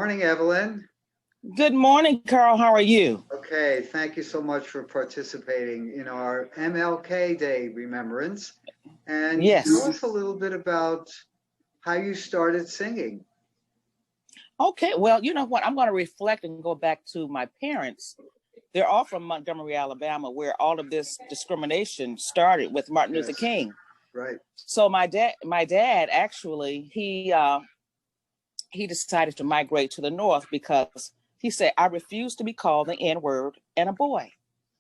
Morning, Evelyn. Good morning, Carl. How are you? Okay, thank you so much for participating in our MLK Day remembrance. And Yes. tell us a little bit about how you started singing. Okay, well, you know what? I'm going to reflect and go back to my parents. They're all from Montgomery, Alabama, where all of this discrimination started with Martin Luther King. Right. So my dad actually, he decided to migrate to the North because he said, I refuse to be called the N-word and a boy.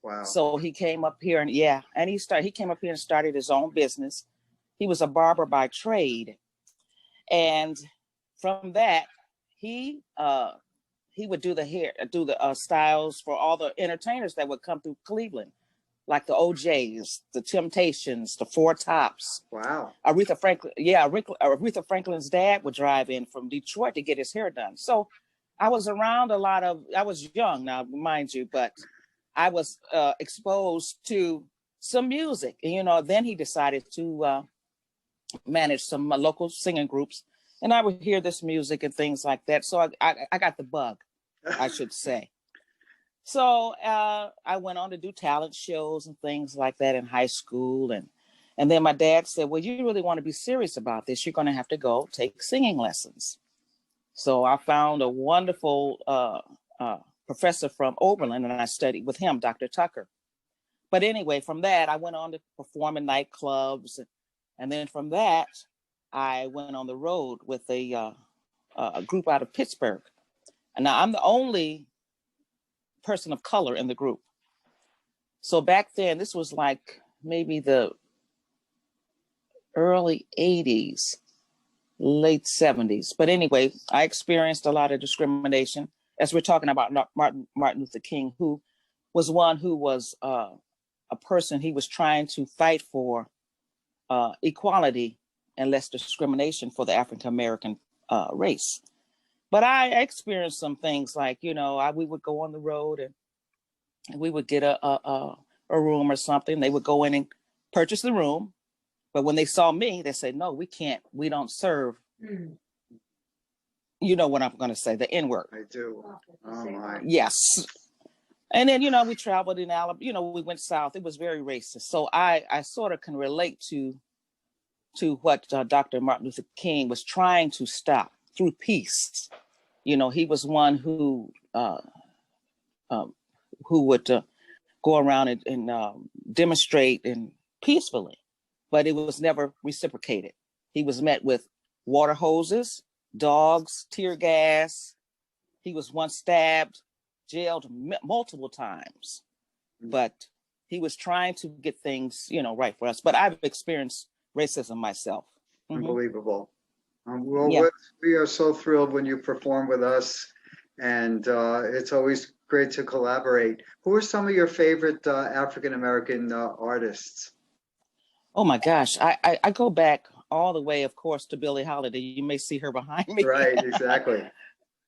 Wow. So he came up here and he came up here and started his own business. He was a barber by trade. And from that, he would do the styles for all the entertainers that would come through Cleveland, like the OJs, the Temptations, the Four Tops. Wow. Aretha Franklin's dad would drive in from Detroit to get his hair done. So I was around I was young now, mind you, but I was exposed to some music. And, then he decided to manage some local singing groups. And I would hear this music and things like that. So I got the bug, I should say. So I went on to do talent shows and things like that in high school. And then my dad said, well, you really want to be serious about this, you're going to have to go take singing lessons. So I found a wonderful professor from Oberlin, and I studied with him, Dr. Tucker. But anyway, from that, I went on to perform in nightclubs. And then from that, I went on the road with a group out of Pittsburgh. And now I'm the only person of color in the group. So back then, this was like maybe the early 80s, late 70s. But anyway, I experienced a lot of discrimination, as we're talking about Martin Luther King, who was one who was a person, he was trying to fight for equality and less discrimination for the African-American race. But I experienced some things like, we would go on the road and we would get a room or something. They would go in and purchase the room. But when they saw me, they said, no, we don't serve. You know what I'm going to say, the N-word. I do. Oh, my. Yes. And then, we traveled in Alabama, we went south. It was very racist. So I sort of can relate to what Dr. Martin Luther King was trying to stop through peace. He was one who would go around and demonstrate and peacefully, but it was never reciprocated. He was met with water hoses, dogs, tear gas. He was once stabbed, jailed multiple times, but he was trying to get things, right for us. But I've experienced racism myself. Unbelievable. We are so thrilled when you perform with us, and it's always great to collaborate. Who are some of your favorite African-American artists? Oh my gosh, I go back all the way, of course, to Billie Holiday. You may see her behind me. Right, exactly.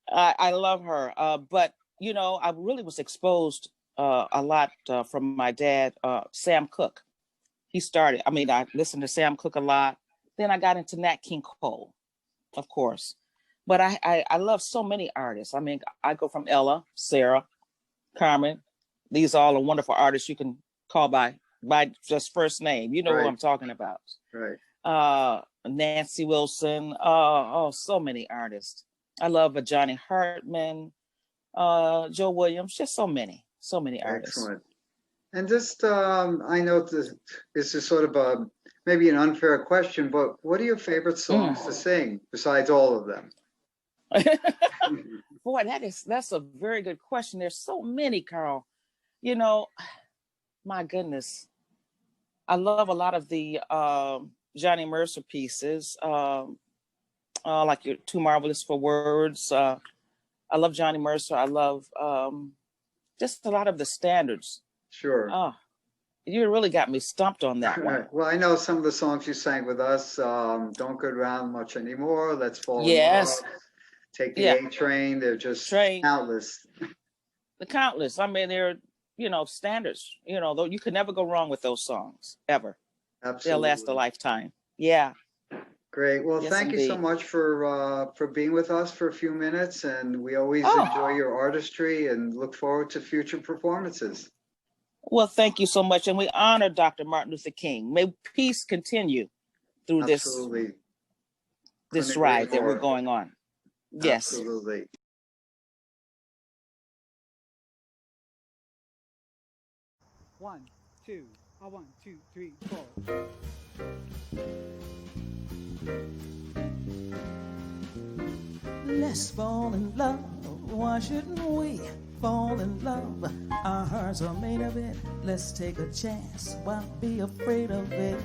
I love her, but I really was exposed a lot from my dad, Sam Cooke. He started. I listened to Sam Cooke a lot. Then I got into Nat King Cole, of course. But I love so many artists. I go from Ella, Sarah, Carmen. These all are wonderful artists you can call by just first name. You know Right. who I'm talking about. Right. Nancy Wilson. So many artists. I love Johnny Hartman, Joe Williams. Just so many artists. Excellent. And just, I know this is sort of maybe an unfair question, but what are your favorite songs to sing besides all of them? Boy, that's a very good question. There's so many, Carl. My goodness. I love a lot of the Johnny Mercer pieces, like You're Too Marvelous for Words. I love Johnny Mercer. I love just a lot of the standards. Sure. You really got me stumped on that one. Well, I know some of the songs you sang with us. Don't Go Around Much Anymore. Let's Fall Yes. in Love. Take the A Train. They're just countless. The countless. They're standards. Though you could never go wrong with those songs ever. Absolutely. They'll last a lifetime. Yeah. Great. Well, Yes, thank you so indeed. much for being with us for a few minutes, and we always Oh, enjoy your artistry and look forward to future performances. well, thank you so much. And we honor Dr. Martin Luther King. May peace continue through Absolutely. this Couldn't agree ride that we're more. going on. Yes. Absolutely. One, two, 1, 2, 3, 4. Let's fall in love. Why shouldn't we fall in love? Our hearts are made of it. Let's take a chance. Why be afraid of it?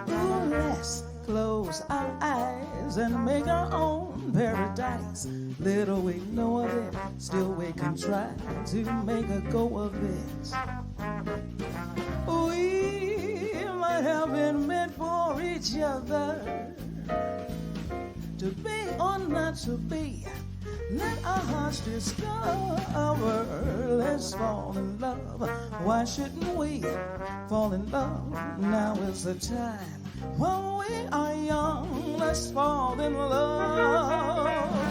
Ooh, let's close our eyes and make our own paradise. Little we know of it, still we can try to make a go of it. We might have been meant for each other, to be or not to be. Let our hearts discover. Let's fall in love. Why shouldn't we fall in love? Now is the time while we are young. Let's fall in love.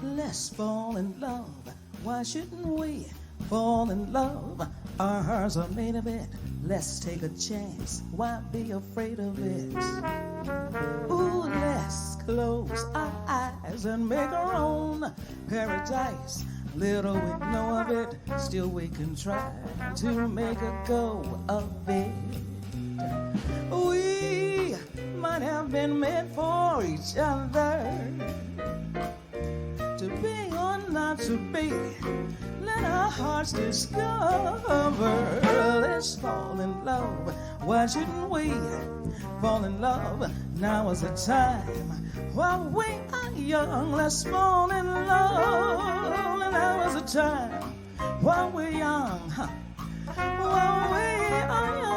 Let's fall in love. Why shouldn't we fall in love? Our hearts are made of it. Let's take a chance. Why be afraid of it? Ooh, let's close our eyes and make our own paradise. Little we know of it, still we can try to make a go of it. We might have been meant for each other, to be or not to be. Let our hearts discover. Let's fall in love. Why shouldn't we fall in love? Now is the time while we are young. Let's fall in love. Now is the time while we're young. While we are young.